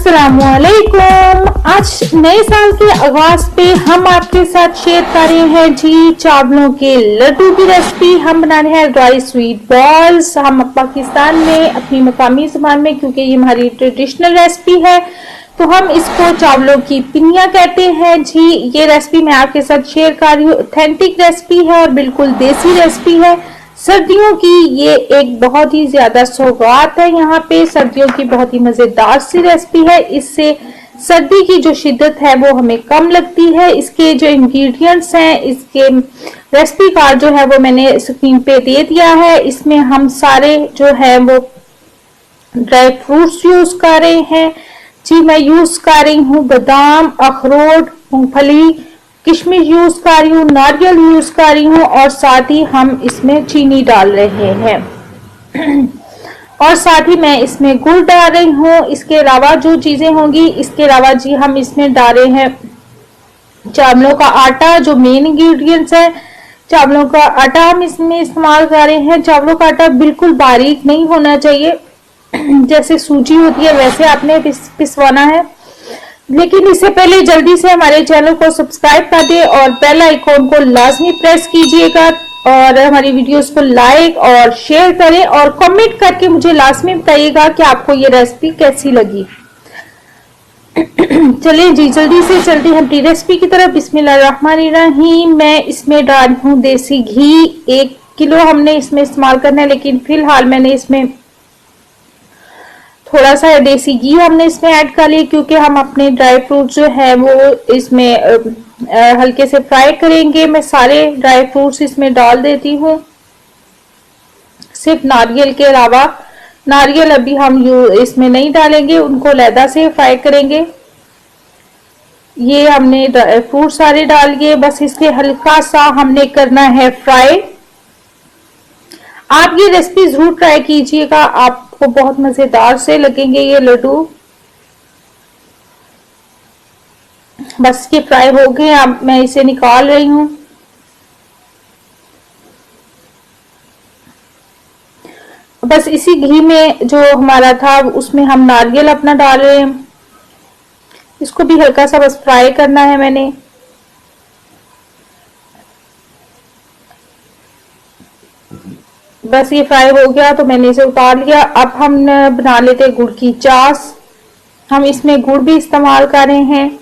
अस्सलामुअलैकुम। आज नए साल के आगाज पे हम आपके साथ शेयर कर रहे हैं जी चावलों के लड्डू की रेसिपी। हम बना रहे हैं ड्राई स्वीट बॉल्स। हम पाकिस्तान में अपनी मकामी जुबान में, क्योंकि ये हमारी ट्रेडिशनल रेसिपी है, तो हम इसको चावलों की पिनिया कहते हैं जी। ये रेसिपी मैं आपके साथ शेयर कर रही हूँ। ऑथेंटिक रेसिपी है और बिल्कुल देसी रेसिपी है। सर्दियों की ये एक बहुत ही ज्यादा सौगात है। यहाँ पे सर्दियों की बहुत ही मजेदार सी रेसिपी है। इससे सर्दी की जो शिद्दत है वो हमें कम लगती है। इसके जो इंग्रेडिएंट्स हैं, इसके रेसिपी कार्ड जो है वो मैंने स्क्रीन पे दे दिया है। इसमें हम सारे जो है वो ड्राई फ्रूट्स यूज कर रहे हैं जी। मैं यूज कर रही हूँ बादाम, अखरोट, मूंगफली, किशमिश यूज कर रही हूँ, नारियल यूज कर रही हूँ और साथ ही हम इसमें चीनी डाल रहे हैं और साथ ही मैं इसमें गुड़ डाल रही हूँ। इसके अलावा जो चीजें होंगी, इसके अलावा जी हम इसमें डाल रहे हैं चावलों का आटा, जो मेन इंग्रेडिएंट्स है। चावलों का आटा हम इसमें इस्तेमाल कर रहे हैं। चावलों का आटा बिल्कुल बारीक नहीं होना चाहिए, जैसे सूजी होती है वैसे आपने पिसवाना है। लेकिन इससे पहले जल्दी से हमारे चैनल को सब्सक्राइब कर दे और बेल आइकॉन को लाजमी प्रेस कीजिएगा और हमारी वीडियोस को लाइक और शेयर करें और कमेंट करके मुझे लाजमी बताइएगा कि आपको ये रेसिपी कैसी लगी। चलिए जी जल्दी से चलते हैं अपनी रेसिपी की तरफ। बिस्मिल्लाहिर्रहमानिर्रहीम। मैं इसमें डाल रही हूँ देसी घी। 1 किलो हमने इसमें इस्तेमाल करना है, लेकिन फिलहाल मैंने इसमें थोड़ा सा देसी घी हमने इसमें ऐड कर लिया, क्योंकि हम अपने ड्राई फ्रूट जो है वो इसमें हल्के से फ्राई करेंगे। मैं सारे ड्राई फ्रूट्स इसमें डाल देती हूँ, सिर्फ नारियल के अलावा। नारियल अभी हम इसमें नहीं डालेंगे, उनको अलहदा से फ्राई करेंगे। ये हमने ड्राई फ्रूट सारे डाल दिए, बस इसके हल्का सा हमने करना है फ्राई। आप ये रेसिपी जरूर ट्राई कीजिएगा, आपको बहुत मजेदार से लगेंगे ये लड्डू। बस ये फ्राई हो गए, अब मैं इसे निकाल रही हूं। बस इसी घी में जो हमारा था उसमें हम नारियल अपना डाल रहे हैं। इसको भी हल्का सा बस फ्राई करना है मैंने। बस ये फ्राई हो गया तो मैंने इसे उतार लिया। अब हम बना लेते हैं गुड़ की चास। हम इसमें गुड़ भी इस्तेमाल कर रहे हैं,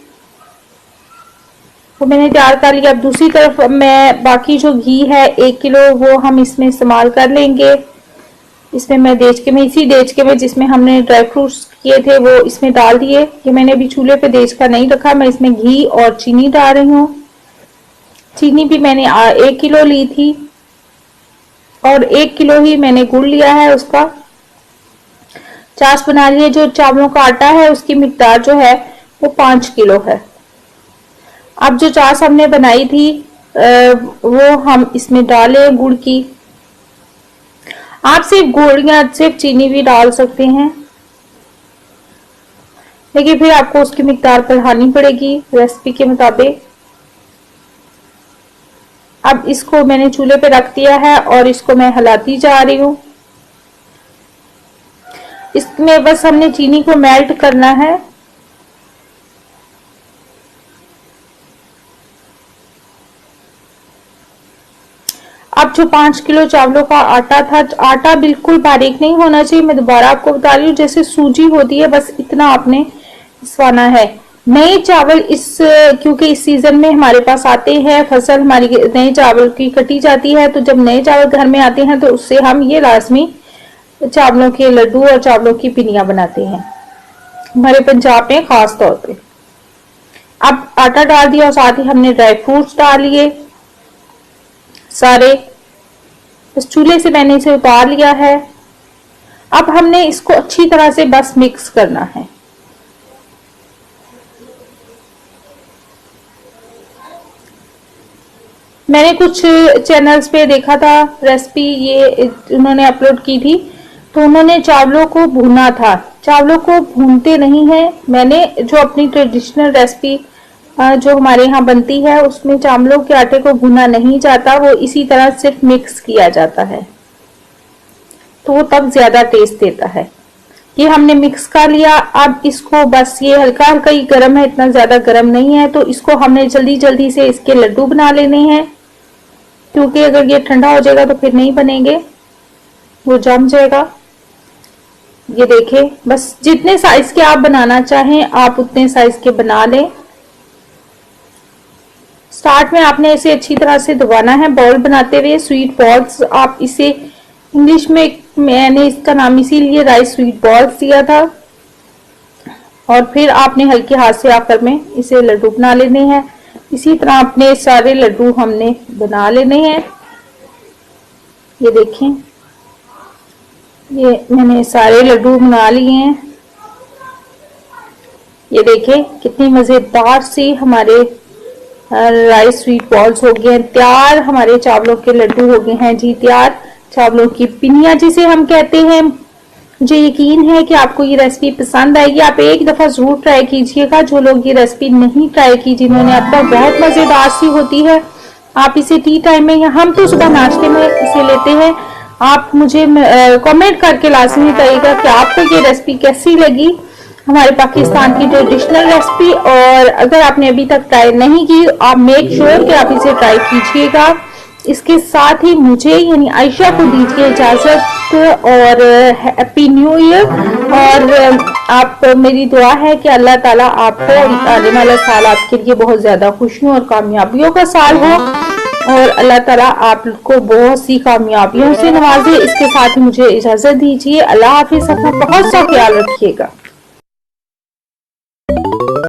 वो मैंने तैयार कर लिया। अब दूसरी तरफ मैं बाकी जो घी है 1 किलो वो हम इसमें इस्तेमाल कर लेंगे। इसमें मैं इसी देचके में जिसमें हमने ड्राई फ्रूट्स किए थे वो इसमें डाल दिए। ये मैंने अभी चूल्हे पे देचका नहीं रखा, मैं इसमें घी और चीनी डाल रही हूँ। चीनी भी मैंने 1 किलो ली थी और 1 किलो ही मैंने गुड़ लिया है। उसका चास बना लिया। जो चावलों का आटा है उसकी मिकदार जो है वो 5 किलो है। अब जो चास हमने बनाई थी वो हम इसमें डालें गुड़ की। आप सिर्फ गुड़ या सिर्फ चीनी भी डाल सकते हैं, लेकिन फिर आपको उसकी मिकदार बढ़ानी पड़ेगी रेसिपी के मुताबिक। अब इसको मैंने चूल्हे पे रख दिया है और इसको मैं हिलाती जा रही हूँ। इसमें बस हमने चीनी को मेल्ट करना है। अब जो 5 किलो चावलों का आटा था, आटा बिल्कुल बारीक नहीं होना चाहिए। मैं दोबारा आपको बता रही हूँ, जैसे सूजी होती है बस इतना आपने पिसवाना है। नए चावल क्योंकि इस सीजन में हमारे पास आते हैं, फसल हमारी नए चावल की कटी जाती है, तो जब नए चावल घर में आते हैं तो उससे हम ये लाजमी चावलों के लड्डू और चावलों की पिनिया बनाते हैं, हमारे पंजाब में खास तौर पे। अब आटा डाल दिया और साथ ही हमने ड्राई फ्रूट्स डाल लिए सारे। इस चूल्हे से मैंने इसे उतार लिया है। अब हमने इसको अच्छी तरह से बस मिक्स करना है। मैंने कुछ चैनल्स पे देखा था रेसिपी, ये उन्होंने अपलोड की थी, तो उन्होंने चावलों को भूना था। चावलों को भूनते नहीं है। मैंने जो अपनी ट्रेडिशनल रेसिपी जो हमारे यहाँ बनती है उसमें चावलों के आटे को भुना नहीं जाता, वो इसी तरह सिर्फ मिक्स किया जाता है, तो वो तब ज्यादा टेस्ट देता है। ये हमने मिक्स कर लिया। अब इसको बस ये हल्का हल्का ही गर्म है, इतना ज्यादा गर्म नहीं है, तो इसको हमने जल्दी जल्दी से इसके लड्डू बना लेने हैं, क्योंकि अगर ये ठंडा हो जाएगा तो फिर नहीं बनेंगे, वो जम जाएगा। ये देखें, बस जितने साइज के आप बनाना चाहें आप उतने साइज के बना लें। स्टार्ट में आपने इसे अच्छी तरह से दबाना है बॉल बनाते हुए, स्वीट बॉल्स। आप इसे इंग्लिश में मैंने इसका नाम इसीलिए राइस स्वीट बॉल्स दिया था। और फिर आपने हल्के हाथ से आकर में इसे लड्डू बना लेने हैं। इसी तरह अपने सारे लड्डू हमने बना लेने हैं। ये देखें, ये मैंने सारे लड्डू बना लिए हैं। ये देखें कितनी मजेदार सी हमारे राइस स्वीट बॉल्स हो गए हैं तैयार। हमारे चावलों के लड्डू हो गए हैं जी तैयार। चावलों की पिनिया जिसे हम कहते हैं। मुझे यकीन है कि आपको ये रेसिपी पसंद आएगी। आप एक दफा जरूर ट्राई कीजिएगा। जो लोग ये रेसिपी नहीं ट्राई की, जिन्होंने अब तक, बहुत मजेदार सी होती है। आप इसे टी टाइम में या हम तो सुबह नाश्ते में इसे लेते हैं। आप मुझे कमेंट करके लाजमी बताइएगा कि आपको ये रेसिपी कैसी लगी, हमारे पाकिस्तान की ट्रेडिशनल रेसिपी। और अगर आपने अभी तक ट्राई नहीं की, आप मेक श्योर कि आप इसे ट्राई कीजिएगा। इसके साथ ही मुझे यानी आयशा को दीजिए इजाजत और हैप्पी न्यू ईयर। और आप, मेरी दुआ है कि अल्लाह ताला आपको आने वाला साल आपके लिए बहुत ज्यादा खुशियों और कामयाबियों का साल हो, और अल्लाह ताला आपको बहुत सी कामयाबियों से नवाजे। इसके साथ ही मुझे इजाजत दीजिए। अल्लाह हाफिज, अपना बहुत सा ख्याल रखिएगा।